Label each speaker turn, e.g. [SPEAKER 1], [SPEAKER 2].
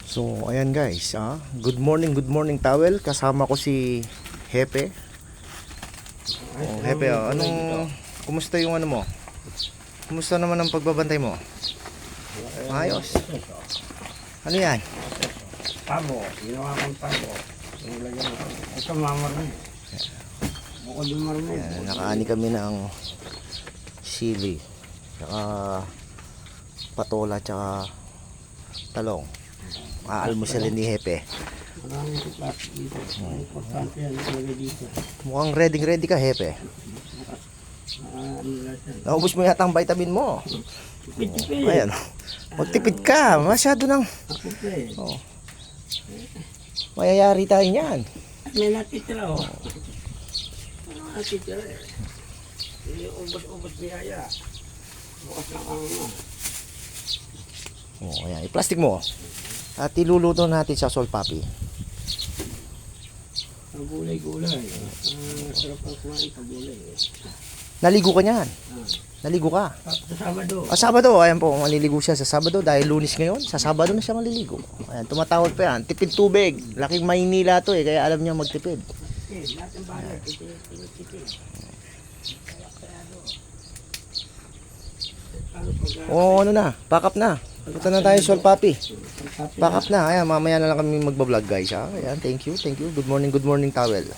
[SPEAKER 1] So, ayan guys, good morning towel. Kasama ko si Hepe. Oh, Hepe, kumusta yung ano mo? Kumusta naman ang pagbabantay mo? Ayos. Ano yan?
[SPEAKER 2] Pabo, ginawa kong pabo. Nilagyan ko. Ito mamarami. Bukod yung marami.
[SPEAKER 1] Ayan, nakaani kami ng sili. Tsaka patola, tsaka talong. Aalmusalin ni Hepe.
[SPEAKER 2] Maraming plastic dito. Importante yan ilagay dito.
[SPEAKER 1] Mukhang ready ka, Hepe. Naubos mo yata ang vitamin mo.
[SPEAKER 2] Tipid-tipid.
[SPEAKER 1] Ayan. Magtipid ka. Masyado nang...
[SPEAKER 2] Ako pa eh.
[SPEAKER 1] Oh. Mayayari tayo niyan.
[SPEAKER 2] May natitira oh. Ano natitira eh. Ubos-ubos niyaya. Bukas na kang ano.
[SPEAKER 1] Oh, ayan. I-plastic mo. At iluluto natin sa solpapi.
[SPEAKER 2] Ang gulay-gulay. Sarap ang kumain sa gulay eh.
[SPEAKER 1] Naligo ka niyan. Naligo ka.
[SPEAKER 2] Sa Sabado.
[SPEAKER 1] Sabado. Ayan po. Maliligo siya sa Sabado. Dahil Lunes ngayon. Sa Sabado na siya maliligo. Ayan. Tumatawag pa yan. Tipid tubig. Laking Maynila to eh. Kaya alam niya magtipid.
[SPEAKER 2] Lahat ng bagay. Tipid.
[SPEAKER 1] Oo, ano na. Pack up na. Punta na tayo sa solpapi. Pack up na. Ayan. Mamaya na lang kami magbablog guys. Ayan. Thank you. Good morning towel.